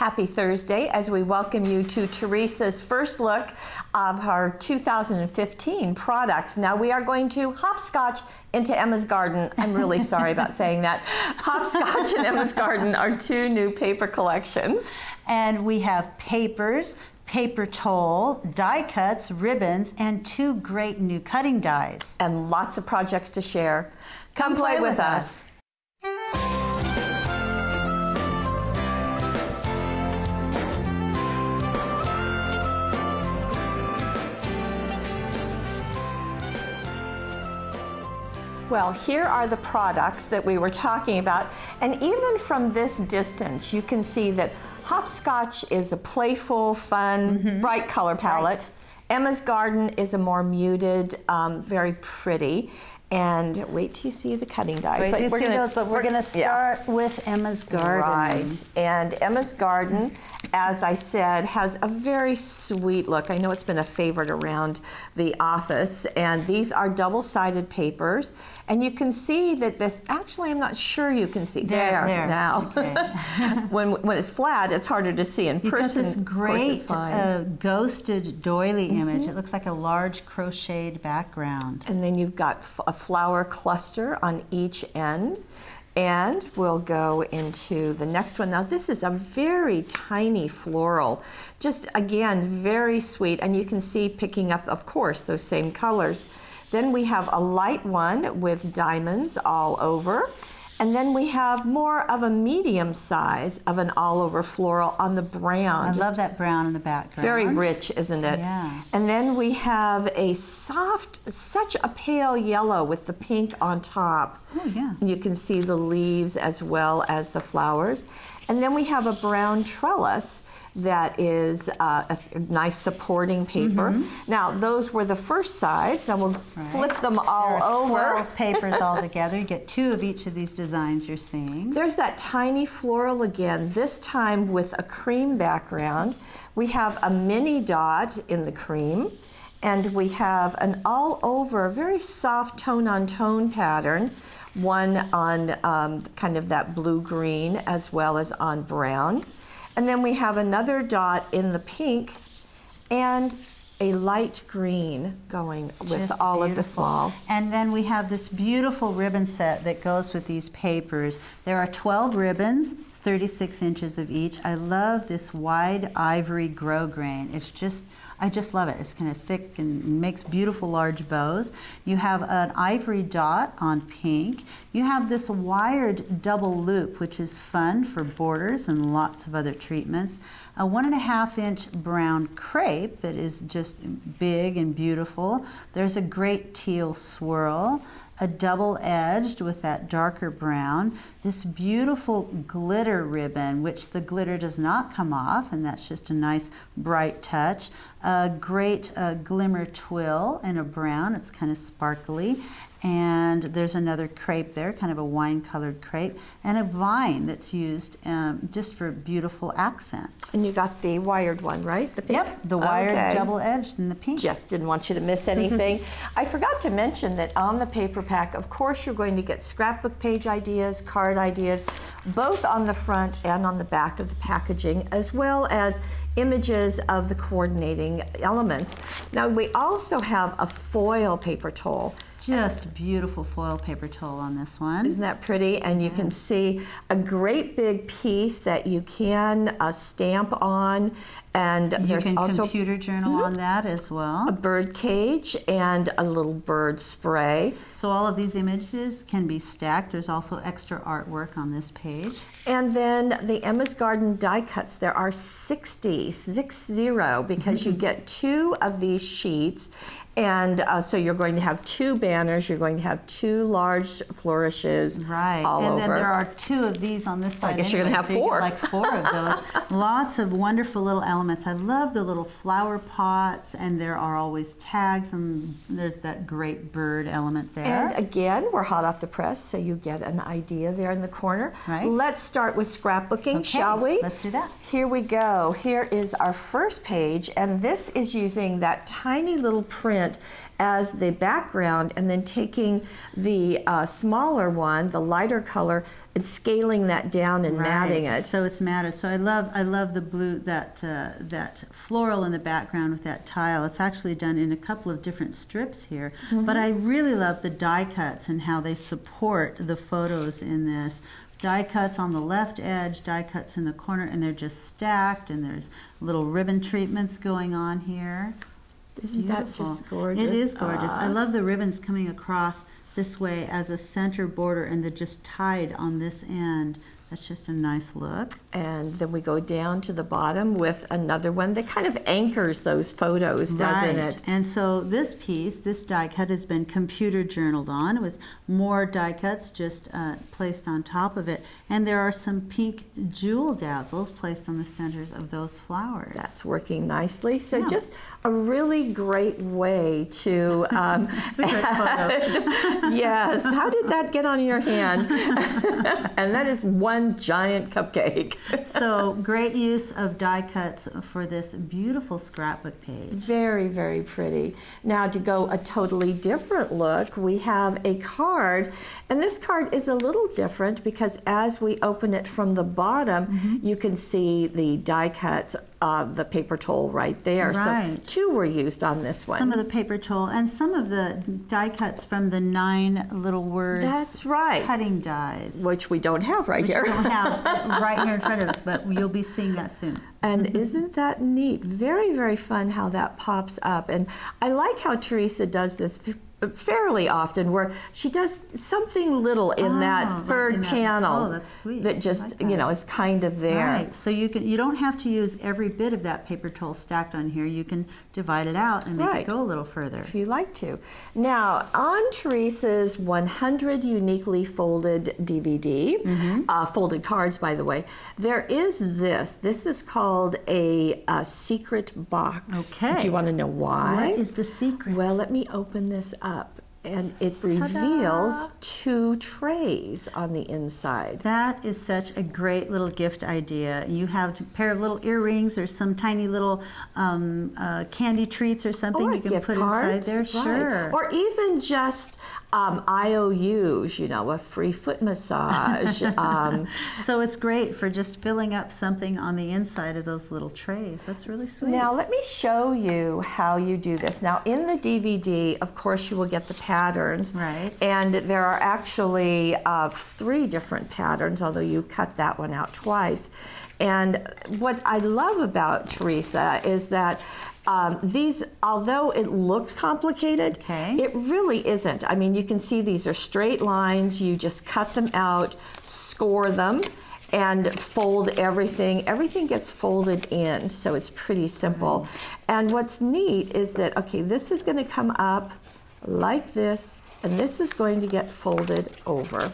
Happy Thursday as we welcome you to Teresa's first look of our 2015 products. Now we are going to hopscotch into Emma's Garden. I'm really sorry about saying that. Hopscotch and Emma's Garden are two new paper collections. And we have papers, paper toll, die cuts, ribbons, and two great new cutting dies. And lots of projects to share. Come play with us. Well, here are the products that we were talking about, and even from this distance you can see that Hopscotch is a playful, fun, bright color palette. Right. Emma's Garden is a more muted, very pretty. And wait till you see the cutting dies. But we're going to start with Emma's Garden. Right, and Emma's Garden, as I said, has a very sweet look. I know it's been a favorite around the office, and these are double-sided papers. And you can see that this, actually I'm not sure you can see. There. Now. Okay. when it's flat, it's harder to see in person. This great ghosted doily image. It looks like a large crocheted background. And then you've got a flower cluster on each end. And we'll go into the next one. Now this is a very tiny floral, just again very sweet, and you can see picking up, of course, those same colors. Then we have a light one with diamonds all over, and then we have more of a medium size of an all-over floral on the brown. I love that brown in the background. Very rich, isn't it? Yeah. And then we have a soft, such a pale yellow with the pink on top. Oh, yeah. You can see the leaves as well as the flowers. And then we have a brown trellis that is a nice supporting paper. Now, those were the first sides. Now we'll flip them all over. 12 papers all together. You get two of each of these designs you're seeing. There's that tiny floral again, this time with a cream background. We have a mini dot in the cream, and we have an all-over, very soft tone-on-tone pattern, one on kind of that blue-green as well as on brown. And then we have another dot in the pink and a light green going with just all beautiful. Of the small. And then we have this beautiful ribbon set that goes with these papers. There are 12 ribbons, 36 inches of each. I love this wide ivory grosgrain. It's just, I just love it. It's kind of thick and makes beautiful large bows. You have an ivory dot on pink. You have this wired double loop, which is fun for borders and lots of other treatments. A 1.5 inch brown crepe that is just big and beautiful. There's a great teal swirl, a double-edged with that darker brown, this beautiful glitter ribbon, which the glitter does not come off, and that's just a nice bright touch. A great glimmer twill in a brown, it's kind of sparkly. And there's another crepe there, kind of a wine-colored crepe, and a vine that's used just for beautiful accents. And you got the wired one, right? The pink? Yep, the wired double-edged in the pink. Just didn't want you to miss anything. I forgot to mention that on the paper pack, of course, you're going to get scrapbook page ideas, card ideas, both on the front and on the back of the packaging, as well as images of the coordinating elements. Now, we also have a foil paper toll. Just beautiful foil paper toll on this one. Isn't that pretty? And you can see a great big piece that you can stamp on, and there's also computer journal on that as well. A bird cage and a little bird spray. So all of these images can be stacked. There's also extra artwork on this page. And then the Emma's Garden die cuts. There are 60, because you get two of these sheets. And so you're going to have two banners, you're going to have two large flourishes all over. And then there are two of these on this side. I guess you're going to have four. Like 4 of those. Lots of wonderful little elements. I love the little flower pots, and there are always tags, and there's that great bird element there. And again, we're hot off the press, so you get an idea there in the corner. Right. Let's start with scrapbooking, shall we? Let's do that. Here we go. Here is our first page, and this is using that tiny little print as the background, and then taking the smaller one, the lighter color, and scaling that down and matting it. So it's matted. So I love the blue, that floral in the background with that tile. It's actually done in a couple of different strips here. But I really love the die cuts and how they support the photos in this. Die cuts on the left edge, die cuts in the corner, and they're just stacked, and there's little ribbon treatments going on here. Isn't that just gorgeous? It is gorgeous. I love the ribbons coming across this way as a center border, and they're just tied on this end. That's just a nice look. And then we go down to the bottom with another one that kind of anchors those photos, doesn't it? And so this piece, this die cut, has been computer journaled on with more die cuts just placed on top of it. And there are some pink jewel dazzles placed on the centers of those flowers. That's working nicely. So just a really great way to it's a great photo. Yes. How did that get on your hand? And that is one giant cupcake. So great use of die cuts for this beautiful scrapbook page. Very, very pretty. Now to go a totally different look, we have a card, and this card is a little different because as we open it from the bottom, you can see the die cuts of the paper toll right there. Right. So two were used on this one. Some of the paper toll and some of the die cuts from the 9 little words. That's right. Cutting dies. Which we don't have right here. We don't have right here in front of us, but you'll be seeing that soon. And isn't that neat? Very, very fun how that pops up. And I like how Teresa does this fairly often, where she does something little in that third panel that's sweet. that just like that. You know, is kind of there. Right. So you don't have to use every bit of that paper toll stacked on here. You can divide it out and make it go a little further if you like to. Now on Teresa's 100 uniquely folded DVD, folded cards by the way, there is this. This is called a secret box. Okay. Do you want to know why? What is the secret? Well, let me open this up. And it reveals 2 trays on the inside. That is such a great little gift idea. You have a pair of little earrings or some tiny little candy treats or something Or you can gift put cards, inside there. right. Sure. Or even just IOUs, you know, a free foot massage. So it's great for just filling up something on the inside of those little trays. That's really sweet. Now let me show you how you do this. Now in the DVD, of course, you will get the patterns. Right. And there are actually 3 different patterns, although you cut that one out twice. And what I love about Teresa is that these, although it looks complicated, it really isn't. I mean, you can see these are straight lines. You just cut them out, score them, and fold everything. Everything gets folded in, so it's pretty simple. And what's neat is that, okay, this is going to come up like this, and this is going to get folded over.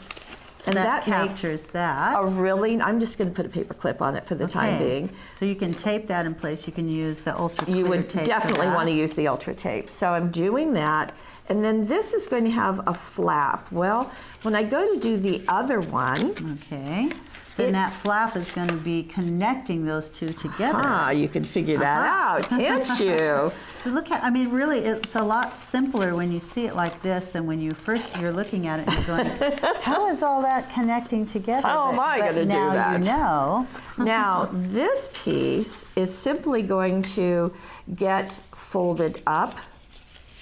So and that makes captures that. a really, I'm just going to put a paper clip on it for the time being. So you can tape that in place. You can use the ultra clear You would tape definitely for want that. to use the ultra tape. So I'm doing that. And then this is going to have a flap. Well, when I go to do the other one, Okay. Then that flap is going to be connecting those 2 together. you can figure that out, can't you? Look at, I mean, really, it's a lot simpler when you see it like this than when you're looking at it and you're going, how is all that connecting together? How am I going to do that? Now you know. Now, this piece is simply going to get folded up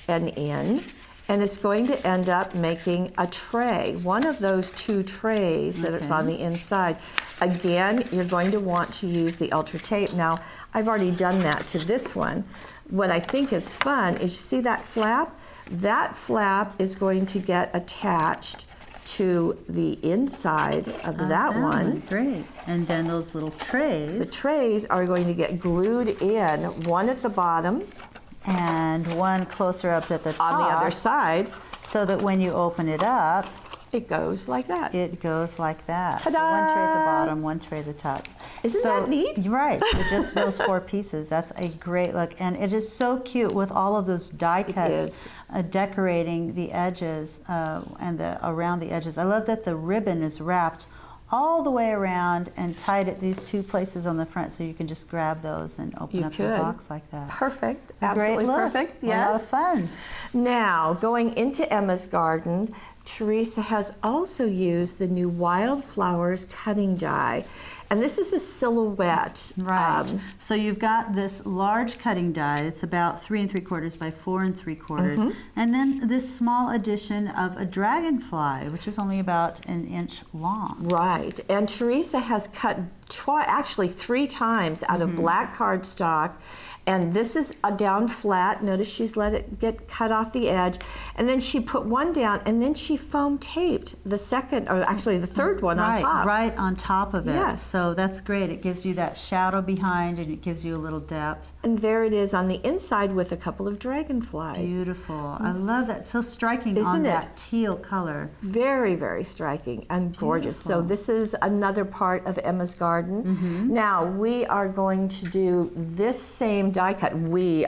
and in, and it's going to end up making a tray, one of those 2 trays that it's on the inside. Again, you're going to want to use the ultra tape. Now, I've already done that to this one. What I think is fun is, you see that flap? That flap is going to get attached to the inside of that one. Great. And then those little trays. The trays are going to get glued in, one at the bottom, and one closer up at the top. on the other side, so that when you open it up, it goes like that. it goes like that. Ta-da! So one tray at the bottom, one tray at the top. Isn't that neat? You're right. So just those 4 pieces. That's a great look. And it is so cute with all of those die cuts decorating the edges and around the edges. I love that the ribbon is wrapped all the way around and tied at these two places on the front, so you can just grab those and open up the box like that. Perfect, absolutely perfect. Yes. A lot of fun. Now, going into Emma's garden, Teresa has also used the new Wildflowers cutting die. And this is a silhouette. Right. So you've got this large cutting die. It's about 3 3/4 by 4 3/4, and then this small addition of a dragonfly, which is only about 1 inch long. Right. And Teresa has cut actually 3 times out of black cardstock. And this is a down flat. Notice she's let it get cut off the edge. And then she put one down, and then she foam taped the second, or actually the third one on top. Right on top of it. Yes. So that's great. It gives you that shadow behind, and it gives you a little depth. And there it is on the inside with a couple of dragonflies. Beautiful. I love that. So striking. Isn't on it? That teal color. Very, very striking and gorgeous. So this is another part of Emma's garden. Now we are going to do this same die cut.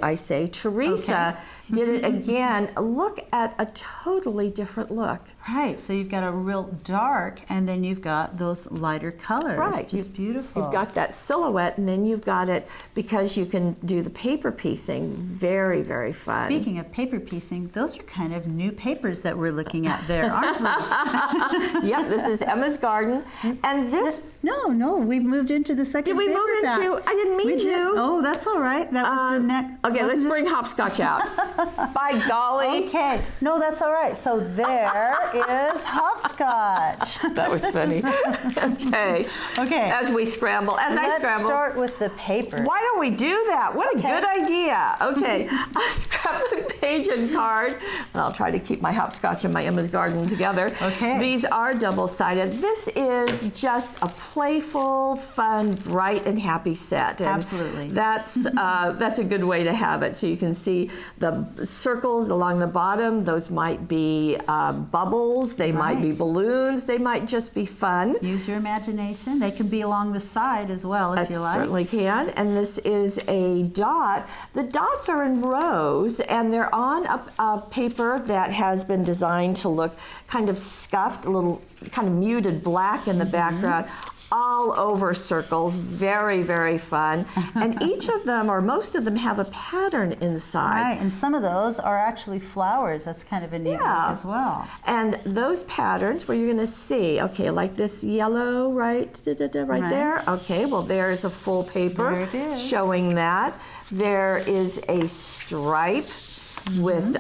I say. Teresa did it again. Look at a totally different look. Right. So you've got a real dark, and then you've got those lighter colors. Right. Just beautiful. You've got that silhouette, and then you've got it because you can do the paper piecing. Very, very fun. Speaking of paper piecing, those are kind of new papers that we're looking at there, aren't we? Yep, this is Emma's garden. And this... No, we've moved into the second Did we move paperback. into... I didn't mean to. Oh, that's all right. That was the next... Okay, let's bring Hopscotch out. By golly. Okay. No, that's all right. So there is Hopscotch. That was funny. Okay. As we scramble, I scramble. Let's start with the paper. Why don't we do that? What a good idea. Okay. Scrapbook page and card. And I'll try to keep my Hopscotch and my Emma's garden together. Okay. These are double-sided. This is just a playful, fun, bright, and happy set. And absolutely. That's a good way to have it. So you can see the circles along the bottom. Those might be bubbles. They might be balloons. They might just be fun. Use your imagination. They can be along the side as well if you like. Certainly can. And this is a dot. The dots are in rows, and they're on a paper that has been designed to look kind of scuffed, a little kind of muted black in the background. All over circles, very, very fun. And each of them, or most of them, have a pattern inside. Right, and some of those are actually flowers. That's kind of a neat look as well. And those patterns where you're going to see, okay, like this yellow, right there. Okay, well, there's a full paper showing that. There is a stripe with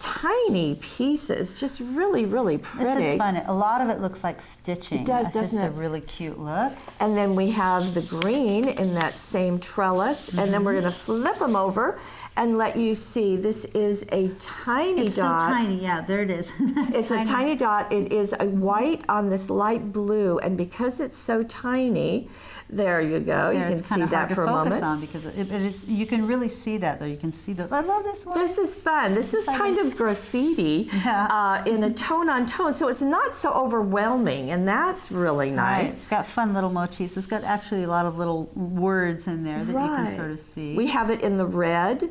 tiny pieces, just really, really pretty. This is fun. A lot of it looks like stitching. It does, doesn't it? It's just a really cute look. And then we have the green in that same trellis, and then we're going to flip them over and let you see. This is a tiny dot. It's so tiny, yeah, there it is. It's a tiny dot. It is a white on this light blue, and because it's so tiny, there you go. You can see that for a moment. On because it is, you can really see that though. You can see those. I love this one. This is fun. This is kind of graffiti in a tone on tone, so it's not so overwhelming, and that's really nice. Right. It's got fun little motifs. It's got actually a lot of little words in there that you can sort of see. We have it in the red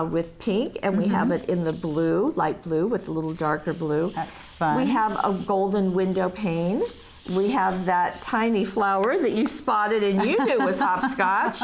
with pink, and we have it in the blue, light blue with a little darker blue. That's fun. We have a golden window pane. We have that tiny flower that you spotted and you knew was Hopscotch.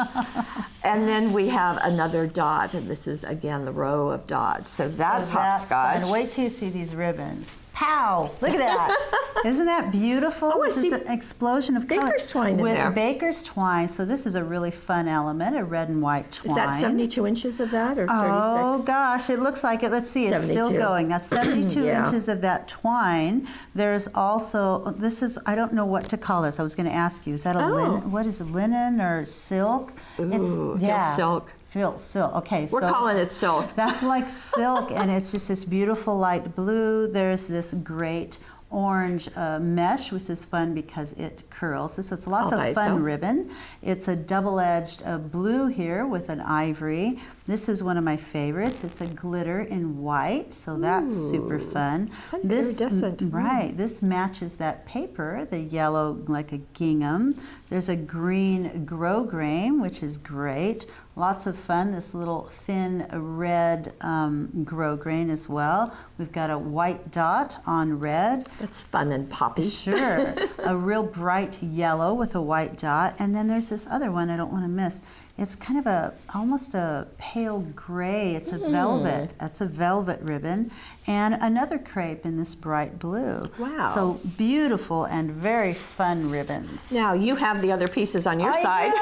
And then we have another dot, and this is, again, the row of dots. So that's Hopscotch. Fun. Wait till you see these ribbons. Pow! Look at that. Isn't that beautiful? Oh, I see an explosion of color. baker's twine in there. With baker's twine. So this is a really fun element, a red and white twine. Is that 72 inches of that or 36? Oh, gosh, it looks like it. Let's see, it's 72. still going. That's 72 inches of that twine. There's also, this is, I don't know what to call this. I was going to ask you, is that a linen? What is it, linen or silk? Ooh, feels silk. Silk. Okay, we're calling it silk. That's like silk, and it's just this beautiful light blue. There's this great orange mesh, which is fun because it curls. So it's lots of fun ribbon. It's a double-edged blue here with an ivory. This is one of my favorites. It's a glitter in white, so that's super fun. Iridescent. Right. This matches that paper, the yellow like a gingham. There's a green grosgrain, which is great. Lots of fun. This little thin red grosgrain as well. We've got a white dot on red. That's fun and poppy. Sure. A real bright yellow with a white dot. And then there's this other one I don't want to miss. It's kind of almost a pale gray. It's a velvet. That's a velvet ribbon. And another crepe in this bright blue. Wow. So beautiful and very fun ribbons. Now you have the other pieces on your side.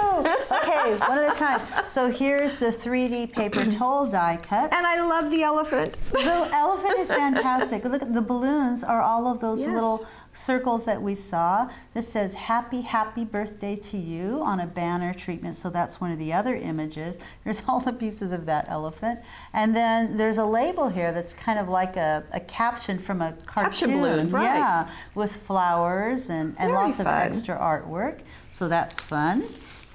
Okay, one at a time. So here's the 3D paper toll die cut. And I love the elephant. The elephant is fantastic. Look at the balloons are all of those Yes. little circles that we saw. This says happy, happy birthday to you on a banner treatment. So that's one of the other images. There's all the pieces of that elephant. And then there's a label here that's kind of like a caption from a cartoon. Caption balloon, right. Yeah, with flowers and Very lots of fun. extra artwork. So that's fun.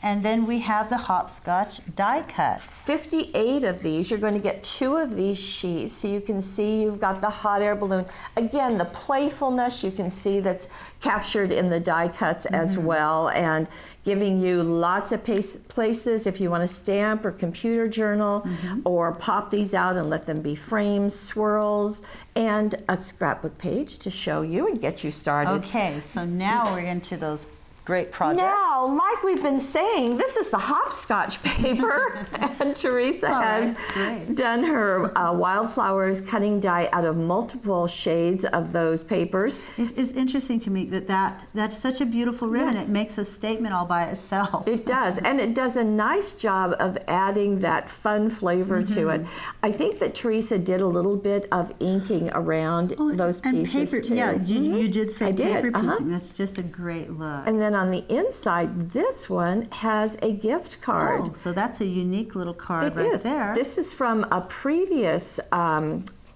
And then we have the Hopscotch die cuts. 58 of these. You're going to get 2 of these sheets, so you can see you've got the hot air balloon. Again, the playfulness you can see that's captured in the die cuts as well, and giving you lots of places if you want to stamp or computer journal, or pop these out and let them be frames, swirls, and a scrapbook page to show you and get you started. Okay, so now we're into those great projects. Now, like we've been saying, this is the Hopscotch paper, and Teresa has done her wildflowers cutting die out of multiple shades of those papers. It's interesting to me that's such a beautiful ribbon. Yes. It makes a statement all by itself. It does, and it does a nice job of adding that fun flavor to it. I think that Teresa did a little bit of inking around those pieces paper, too. Yeah, you did say I did, paper piecing. That's just a great look. And then on the inside, this one has a gift card. Oh, so that's a unique little card It right is. there. This is from a previous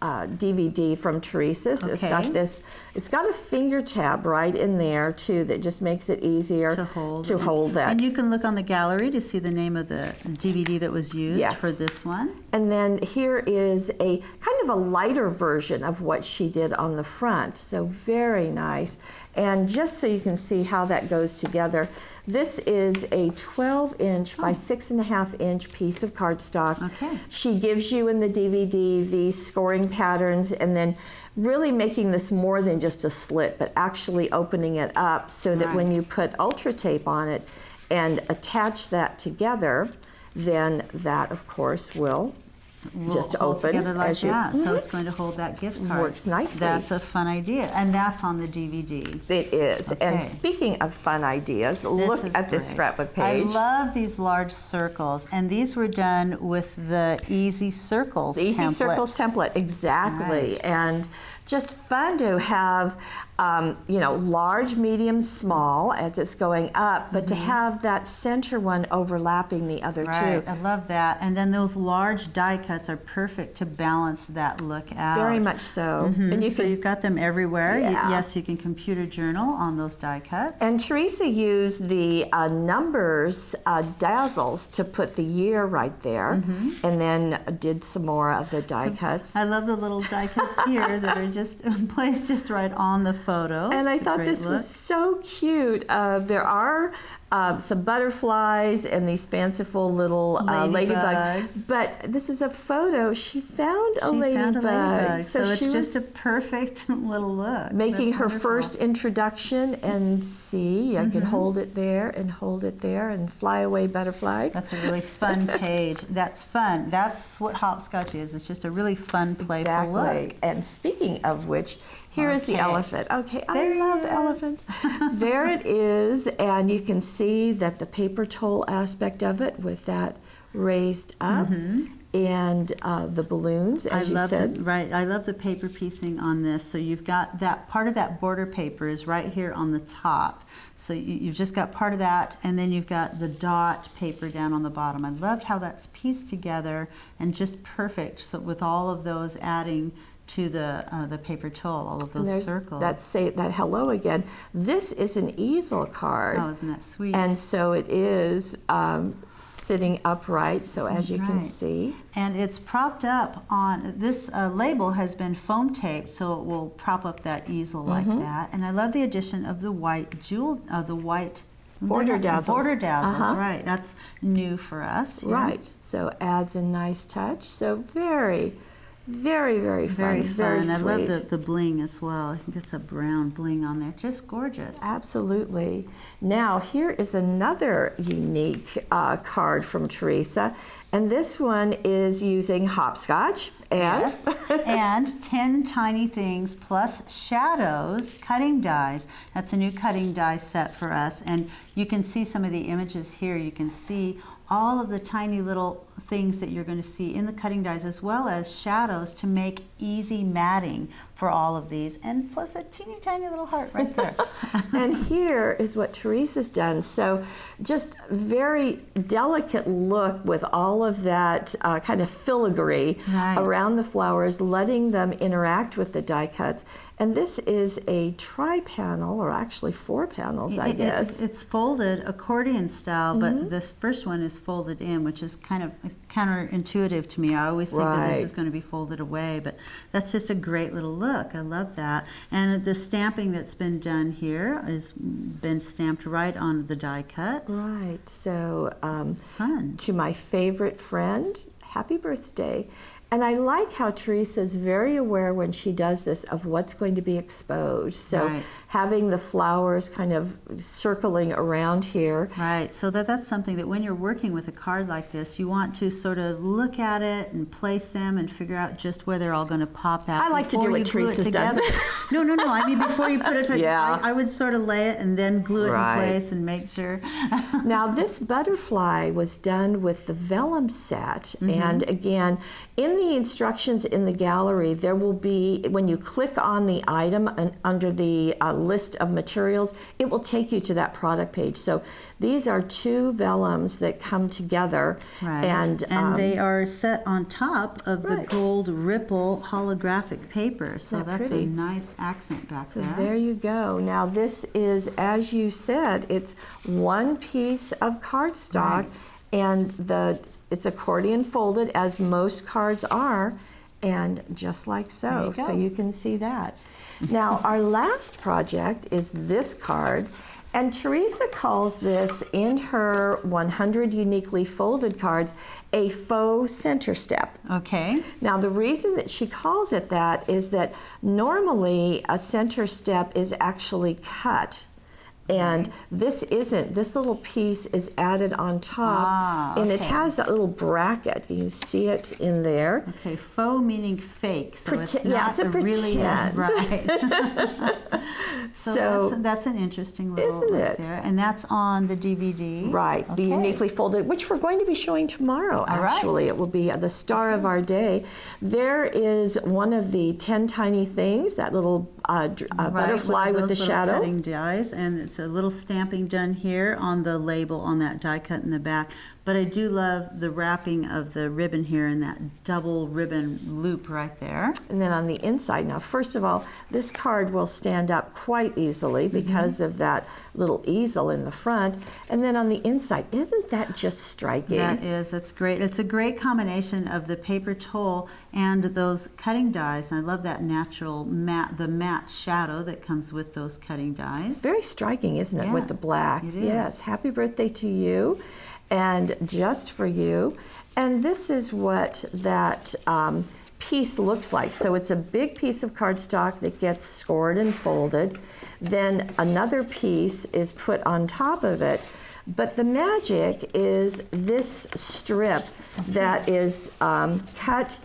DVD from Teresa. So it's got this. It's got a finger tab right in there too that just makes it easier to hold that. And you can look on the gallery to see the name of the DVD that was used for this one. And then here is a kind of a lighter version of what she did on the front. So very nice. And just so you can see how that goes together, this is a 12-inch by 6.5-inch piece of cardstock. Okay. She gives you in the DVD these scoring patterns, and then really making this more than just a slit, but actually opening it up so that when you put Ultra Tape on it and attach that together, then that, of course, will just open together like as you. that. So it's going to hold that gift card. Works nicely. That's a fun idea, and that's on the DVD. It is. Okay. And speaking of fun ideas, look at this scrapbook page. I love these large circles, and these were done with the Easy Circles The Easy template. Circles template, exactly. Right. And just fun to have, large, medium, small as it's going up, but to have that center one overlapping the other two. I love that. And then those large die cuts are perfect to balance that look out. Very much so. And So you've got them everywhere. Yeah. Yes, you can computer journal on those die cuts. And Teresa used the numbers dazzles to put the year right there, and then did some more of the die cuts. I love the little die cuts here that are just placed just right on the photo. And I It's a thought great this look. was so cute. There are some butterflies and these fanciful little ladybugs. But this is a photo. She found a ladybug. So it's she just was a perfect little look. making That's her wonderful. first introduction, and see, I can hold it there and fly away butterfly. That's a really fun page. That's fun. That's what Hopscotch is. It's just a really fun, playful look. And speaking of which, here is the elephant. Okay, There I he love is. elephants. There it is, and you can see that the paper toll aspect of it with that raised up, and the balloons, as you said. I love the paper piecing on this. So you've got that part of that border paper is right here on the top. So you've just got part of that, and then you've got the dot paper down on the bottom. I loved how that's pieced together and just perfect. So with all of those adding to the paper toll, all of those circles. That hello again. This is an easel card. Oh, isn't that sweet? And so it is sitting upright, so as you can see. And it's propped up on, this label has been foam taped, so it will prop up that easel like that. And I love the addition of the white Border dazzles. Border dazzles, right. That's new for us. Yeah. Right. So adds a nice touch. So very, very, very fun. Very sweet. I love the bling as well. I think it's a brown bling on there. Just gorgeous. Absolutely. Now here is another unique card from Teresa. And this one is using Hopscotch and yes. And 10 tiny things plus shadows, cutting dies. That's a new cutting die set for us. And you can see some of the images here. You can see all of the tiny little things that you're going to see in the cutting dies, as well as shadows to make easy matting for all of these, and plus a teeny tiny little heart right there. And here is what Teresa's done. So just very delicate look with all of that kind of filigree around the flowers, letting them interact with the die cuts. And this is a tri-panel, or actually 4 panels, I guess. It's folded accordion style, but this first one is folded in, which is kind of counterintuitive to me. I always think that this is going to be folded away, but that's just a great little look. I love that. And the stamping that's been done here has been stamped right on the die cuts. Right. So fun. To my favorite friend, happy birthday. And I like how Teresa is very aware when she does this of what's going to be exposed. So having the flowers kind of circling around here. Right, so that's something that when you're working with a card like this, you want to sort of look at it and place them and figure out just where they're all going to pop out. I like to do what Teresa's done. No, I mean, before you put it together, I would sort of lay it and then glue it in place and make sure. Now, this butterfly was done with the vellum set. And again, in the instructions in the gallery, there will be, when you click on the item and under the list of materials, it will take you to that product page. So these are 2 vellums that come together. And they are set on top of the gold ripple holographic paper. So that's a nice accent back there. So there you go. Now this is, as you said, it's 1 piece of cardstock, and it's accordion folded, as most cards are, and just like so. So you can see that. Now, our last project is this card, and Teresa calls this, in her 100 uniquely folded cards, a faux center step. Okay. Now, the reason that she calls it that is that normally a center step is actually cut. And this isn't. This little piece is added on top, and it has that little bracket. You can see it in there. Okay, faux meaning fake. So it's it's a not really right. So that's an interesting little isn't it? There. And that's on the DVD. Right, the uniquely folded, which we're going to be showing tomorrow, actually. It will be the star of our day. There is one of the 10 tiny things, that little butterfly with the shadow. Cutting dies, and it's a little stamping done here on the label on that die cut in the back. But I do love the wrapping of the ribbon here and that double ribbon loop right there. And then on the inside, now first of all, this card will stand up quite easily because of that little easel in the front. And then on the inside, isn't that just striking? That is, that's great. It's a great combination of the paper tulle and those cutting dies. And I love that natural the matte shadow that comes with those cutting dies. It's very striking, isn't it, with the black? It is. Yes, happy birthday to you, and just for you. And this is what that piece looks like. So it's a big piece of cardstock that gets scored and folded. Then another piece is put on top of it. But the magic is this strip that is cut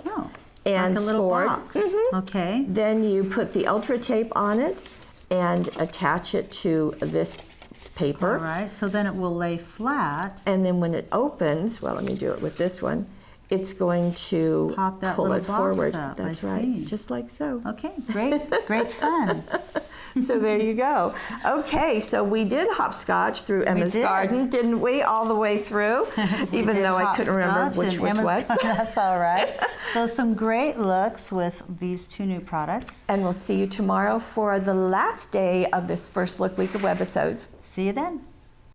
and like a little scored. box. Okay. Then you put the ultra tape on it and attach it to this paper. All right, so then it will lay flat. And then when it opens, well, let me do it with this one, it's going to pop that pull little it box forward. up. That's I right, see. just like so. Okay, great fun. So there you go. Okay, so we did hopscotch through Emma's garden, didn't we? All the way through, even though I couldn't remember which was what. That's all right. So some great looks with these 2 new products. And we'll see you tomorrow for the last day of this first look week of Webisodes. See you then.